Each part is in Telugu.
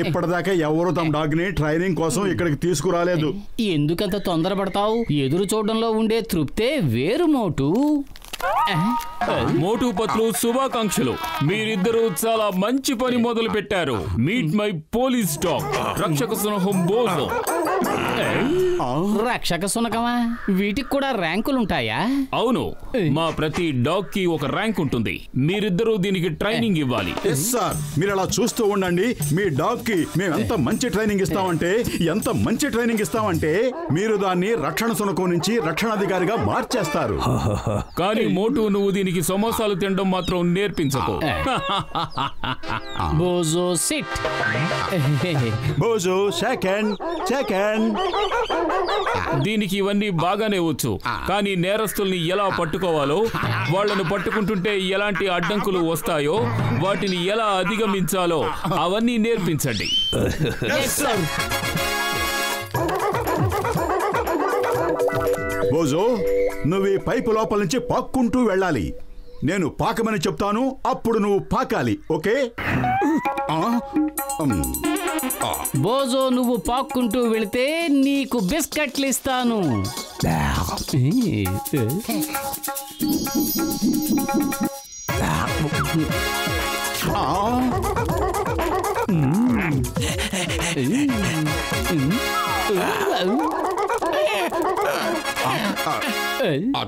ఇప్పటిదాకా ఎవరు తమ డాగ్ ని ట్రైనింగ్ కోసం ఇక్కడికి తీసుకురాలేదు. ఎందుకంత తొందరపడతావు? ఎదురు చూడడంలో ఉండే తృప్తే వేరు మోటు. మోటు పత్లు శుభాకాంక్షలు. మీరిద్దరూ చాలా మంచి పని మొదలు పెట్టారు. మీట్ మై పోలీస్ డాగ్ రక్షక సునహం బోజో. రక్షక సునకమా? వీటికి కూడా ర్యాంకులుంటాయా? అవును, మా ప్రతి డాగ్ కి ఒక ర్యాంక్ ఉంటుంది. మీరిద్దరూ దీనికి ట్రైనింగ్ ఇవ్వాలి. సార్, మీరు అలా చూస్తూ ఉండండి. మీ డాగ్ కి మేము ఎంత మంచి ట్రైనింగ్ ఇస్తామంటే మీరు దాన్ని రక్షణ సునకం నుంచి రక్షణాధికారిగా మార్చేస్తారు. కానీ మోటు, నువ్వు దీనికి సమోసాలు తినడం మాత్రం నేర్పించకు. బోజో సిట్. బోజో సెకండ్. దీనికి ఇవన్నీ బాగానే వచ్చు, కానీ నేరస్తుల్ని ఎలా పట్టుకోవాలో, వాళ్లను పట్టుకుంటుంటే ఎలాంటి అడ్డంకులు వస్తాయో, వాటిని ఎలా అధిగమించాలో అవన్నీ నేర్పించండి. బోజో, నువ్వు ఈ పైపు లోపల నుంచి పాక్కుంటూ వెళ్ళాలి. నేను పాకమని చెప్తాను, అప్పుడు నువ్వు పాకాలి. ఓకే? బోజో, నువ్వు పాక్కుంటూ వెళితే నీకు బిస్కెట్లు ఇస్తాను.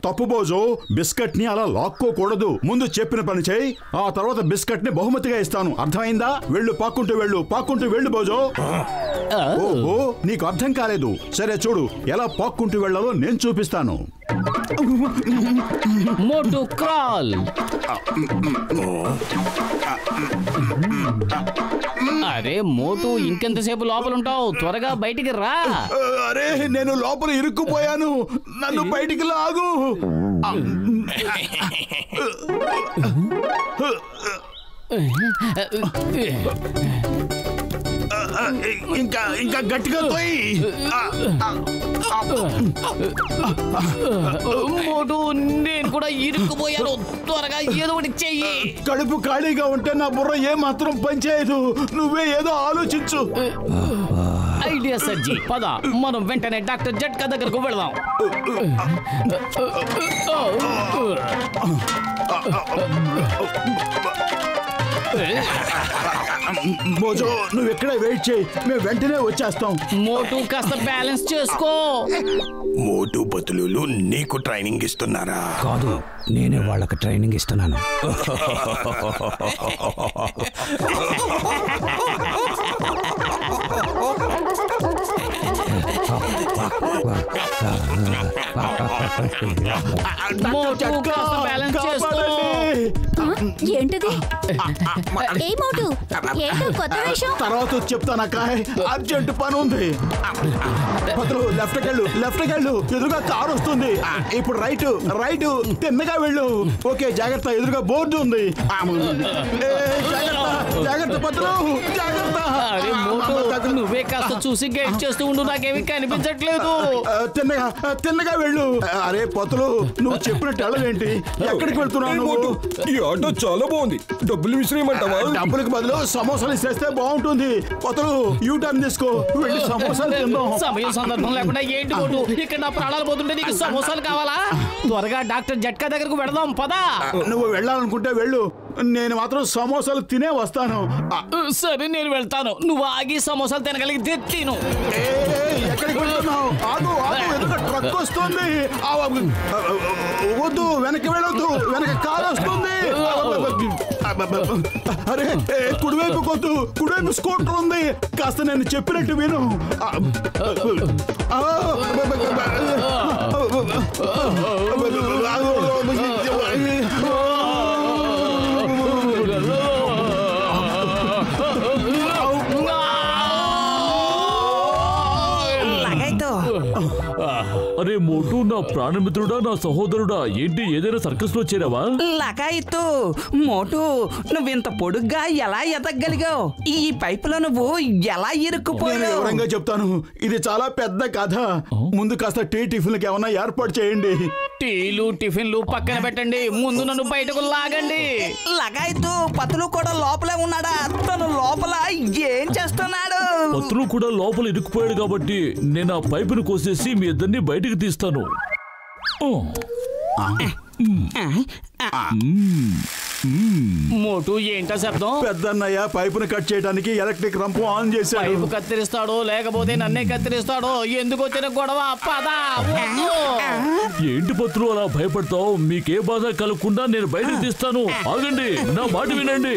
తప్పు బోజో, బిస్కెట్ ని అలా లాక్కోకూడదు. ముందు చెప్పిన పని చేయి, ఆ తర్వాత బిస్కెట్ ని బహుమతిగా ఇస్తాను. అర్థమైందా? వెళ్ళు, పాక్కుంటూ వెళ్ళు బోజో. ఓహో, నీకు అర్థం కాలేదు. సరే చూడు, ఎలా పాక్కుంటూ వెళ్ళాలో నేను చూపిస్తాను. మోటు క్రాల్. అరే మోటు, ఇంకెంతసేపు లోపల ఉంటావు? త్వరగా బయటికి రా. అరే, నేను లోపల ఇరుక్కుపోయాను, నన్ను బయటికి లాగు. ఇంకా గట్టిగా తోయి. మోటు, నేను కూడా ఇరుక్కుపోయాను. త్వరగా ఏదో ఒకటి చెయ్యి. కడుపు ఖాళీగా ఉంటే నా బుర్ర ఏమాత్రం పనిచేయదు. నువ్వే ఏదో ఆలోచించు. ఐడియా సజ్జి, పద మనం వెంటనే డాక్టర్ జట్కా దగ్గరకు వెళదాం. మోజో, నువ్వు ఎక్కడే వెయిట్ చేయి, మేము వెంటనే వచ్చేస్తాం. మోటు, కాస్త బ్యాలెన్స్ చేసుకో. మోటు పతులు నీకు ట్రైనింగ్ ఇస్తున్నారా? కాదు, నేనే వాళ్ళకి ట్రైనింగ్ ఇస్తున్నాను. ఏంటిది? ఏ మోటు, ఏంటో కొత్త వేషం? తర్వాత చెప్తానక్క, అర్జెంట్ పని ఉంది. లెఫ్ట్ వెళ్ళు, ఎదురుగా కారు వస్తుంది. ఇప్పుడు రైట్ తిన్నగా వెళ్ళు. ఓకే, జాగ్రత్త, ఎదురుగా బోర్డు ఉంది. జాగ్రత్త పత్రు, జాగ్రత్త. నువ్వే కాస్త చూసి గైడ్ చేస్తూ ఉండు, నాకేమీ కనిపించట్లేదు. తిన్నగా వెళ్ళు. అరే పతులు, నువ్వు చెప్పినట్టు వెళ్ళవేంటి? ఎక్కడికి వెళ్తున్నావు నువ్వు? ఈ ఆటో చాలా బాగుంది, డబ్బులు విసిరేయమంటావా? డబ్బులకు బదులు సమోసాలు ఇస్తే బాగుంటుంది. పతులు, యూ టర్న్ తీసుకో, వెళ్ళి సమోసాలు తిందాం. సమయం సందర్భం లేకుండా ఏంటి మోటు, ఇక్కడ నా ప్రాణాలు పోతుంటే నీకు సమోసాలు కావాలా? త్వరగా డాక్టర్ జట్కా దగ్గరకు వెళదాం, పదా. నువ్వు వెళ్ళాలనుకుంటే వెళ్ళు, నేను మాత్రం సమోసాలు తినే వస్తాను. సరే, నేను వెళ్తాను. నువ్వు ఆగి సమోసాలు తినగలిగితే తిను. ఎక్కడికి వెళ్తున్నావు? ఆగు, ఎదురుగా ట్రక్ వస్తుంది. వద్దు, వెనక్కి వెళ్ళొద్దు, వెనక కారు వస్తుంది. అరే, కుడివైపు కొద్దు, కుడివైపు స్కూటర్ ఉంది. కాస్త నేను చెప్పినట్టు విను. అరే మోటు, నా ప్రాణమిత్రుడా, నా సహోదరుడా, ఏంటి ఏదైనా సర్కస్ లో చేరావా? లగాయితు, మోటు, నువ్వింత పొడుగ్గా ఎలా ఎదగలిగావు? ఈ పైపులో నువ్వు ఎలా ఇరుక్కుపోయావు? వివరంగా చెప్తాను, ఇది చాలా పెద్ద కథ. ముందు కాస్త టీ టిఫిన్లకి ఏమన్నా ఏర్పాటు చేయండి. టీలు టిఫిన్లు పక్కన పెట్టండి, ముందు నన్ను బయటకు లాగండి. లగాయతు పతులు కూడా లోపలే ఉన్నాడా? తను లోపల ఏం చేస్తున్నాడు? పతులు కూడా లోపల ఇరుక్కుపోయాడు కాబట్టి నేను ఆ పైపును కోసేసి మీ ఇద్దరిని బయటికి తీస్తాను. మోటు ఏంటా శబ్దం? పెద్దన్నయ్య పైపును కట్ చేయడానికి ఎలక్ట్రిక్ రంపు ఆన్ చేశాడు. పైపు కత్తిరిస్తాడో లేకపోతే నన్నే కత్తిరిస్తాడో? ఎందుకు వచ్చిన గొడవ? పదా. ఏంటి పత్రులు అలా భయపడతావు? మీకే బాధ కలగకుండా నేను బయటకు తీస్తాను. ఆగండి, నా మాట వినండి.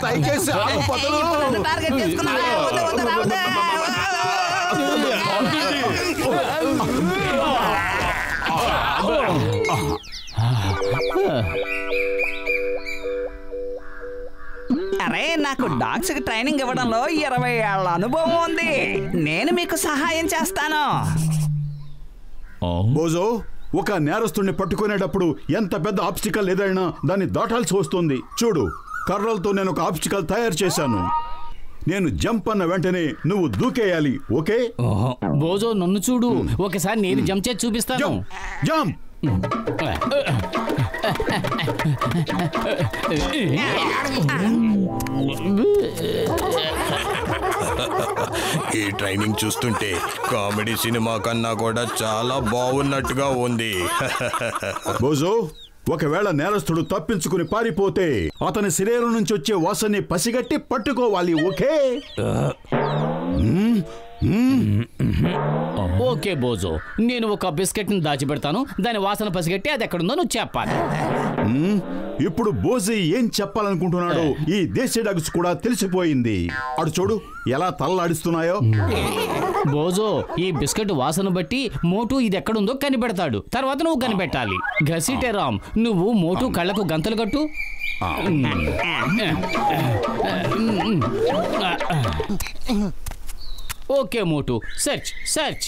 దయచేసి ఆగు పతులు. టార్గెట్ చేసుకున్నాడు. వద్దు, వద్దు, రావద్దు. అరే, నాకు డాగ్స్ కి ట్రైనింగ్ ఇవ్వడంలో 20 ఏళ్ల అనుభవం ఉంది. నేను మీకు సహాయం చేస్తాను. బోజో, ఒక నేరస్తుడిని పట్టుకునేటప్పుడు ఎంత పెద్ద ఆబ్స్టికల్ ఏదైనా దాన్ని దాటాల్సి వస్తుంది. చూడు, కర్రలతో నేను ఒక ఆబ్స్టికల్ తయారు చేశాను. నేను జంప్ అన్న వెంటనే నువ్వు దూకేయాలి. ఓకే? బోజో నన్ను చూడు, ఒకసారి నేను జంప్ చేసి చూపిస్తాను. జంప్. ఈ ట్రైనింగ్ చూస్తుంటే కామెడీ సినిమా కన్నా కూడా చాలా బాగున్నట్టుగా ఉంది. బోజో, ఒకవేళ నేరస్తుడు తప్పించుకుని పారిపోతే అతని శరీరం నుంచి వచ్చే వాసనని పసిగట్టి పట్టుకోవాలి. ఓకే? ఓకే బోజో, నేను ఒక బిస్కెట్ ని దాచిపెడతాను. దాని వాసన పసిగట్టి అది ఎక్కడుందో నువ్వు చెప్పాలి. ఇప్పుడు బోజీ ఏం చెప్పాలనుకుంటున్నాడో ఈ దేశీ డాగ్స్ కూడా తెలిసిపోయింది. అడు చూడు ఎలా తలలాడిస్తున్నాయో. బోజో, ఈ బిస్కెట్ వాసన బట్టి మోటు ఇది ఎక్కడుందో కనిపెడతాడు. తర్వాత నువ్వు కనిపెట్టాలి. ఘసిటే రామ్, నువ్వు మోటు కళ్ళకు గంతలు కట్టు. ఓకే మోటు, సెర్చ్ సెర్చ్.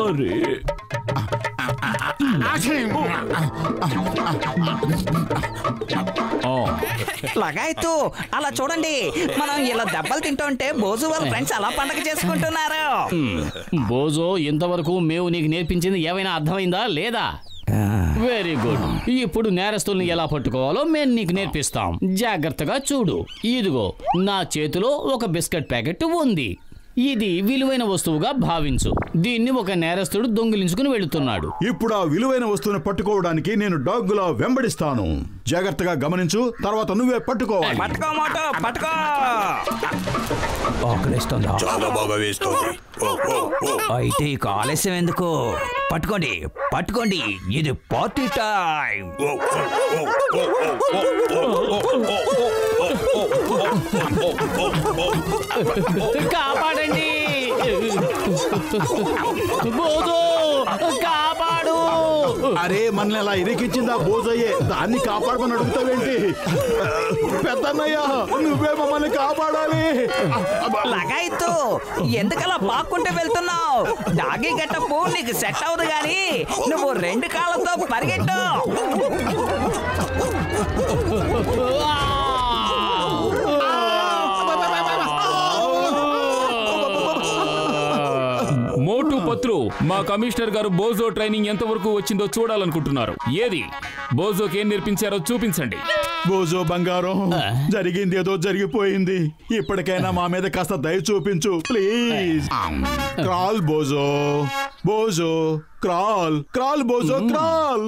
అరే, లగాయతు అలా చూడండి, మనం ఇలా దెబ్బలు తింటుంటే బోజు వాళ్ళ ఫ్రెండ్స్ అలా పండగ చేసుకుంటున్నారు. బోజో, ఇంతవరకు మేము నీకు నేర్పించింది ఏమైనా అర్థమైందా లేదా? Very good. ఇప్పుడు నేరస్తుల్ని ఎలా పట్టుకోవాలో మేము నీకు నేర్పిస్తాం. జాగ్రత్తగా చూడు. ఇదిగో నా చేతిలో ఒక బిస్కెట్ ప్యాకెట్ ఉంది. ఇది విలువైన వస్తువుగా భావించు. దీన్ని ఒక నేరస్తుడు దొంగిలించుకుని వెళుతున్నాడు. ఇప్పుడు ఆ విలువైన వస్తువుని పట్టుకోవడానికి నేను డాగ్లా వెంబడిస్తాను. జాగ్రత్తగా గమనించు, తర్వాత నువ్వే పట్టుకోవాలి. పట్టుకో మోటు, పట్టుకో. ఆకలిస్తుందా? చాలా బాగా వేస్తుంది. అయితే ఇక ఆలస్యం ఎందుకు? పట్టుకోండి, పట్టుకోండి, ఇది పార్టీ టైం. కాపాడండి బోజో, కాపాడు. అరే, మనల్ని అలా ఇరికిచ్చిందా బోజయ్యే, దాన్ని కాపాడమని అడుగుతావేంటి? పెద్దన్నయ్య, నువ్వే మమ్మల్ని కాపాడాలి. లగాయతు, ఎందుకలా పాక్కుంటూ వెళ్తున్నావు? డాగీ గెటప్ నీకు సెట్ అవ్వదు గాని నువ్వు 2 కాళ్ళతో పరిగెట్టు. మోటు పత్రు, మా కమిషనర్ గారు బోజో ట్రైనింగ్ ఎంతవరకు వచ్చిందో చూడాలనుకుంటున్నారు. ఏది బోజోకి ఏం నేర్పించారో చూపించండి. బోజో బంగారం, జరిగింది ఏదో జరిగిపోయింది. ఇప్పటికైనా మా మీద కాస్త దయ చూపించు please. Crawl Boojho, Boojho crawl, crawl Boojho crawl.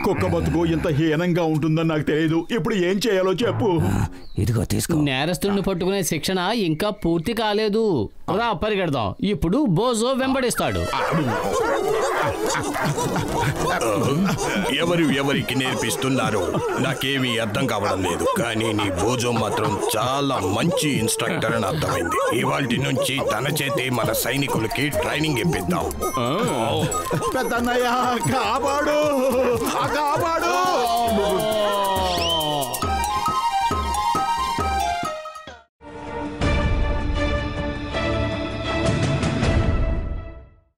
కుక్క బతుకు ఇంత హీనంగా ఉంటుందని నాకు తెలియదు. ఇప్పుడు ఏం చేయాలో చెప్పు. ఇదిగో తీసుకో. నేరస్తుడిని పట్టుకునే శిక్షణ ఇంకా పూర్తి కాలేదు. రా పరిగెడదాం. ఇప్పుడు బోజో వెంబడిస్తాడు. ఎవరికి నేర్పిస్తున్నారు నాకేమీ అర్థం కావడం లేదు. కానీ నీ బోజో మాత్రం చాలా మంచి ఇన్స్ట్రక్టర్ అని అర్థమైంది. ఇవాల్టి నుంచి తన చేతి మన సైనికులకి ట్రైనింగ్ ఇప్పిద్దాం. పెద్దన్నయ్య కాపాడు, కాపాడు.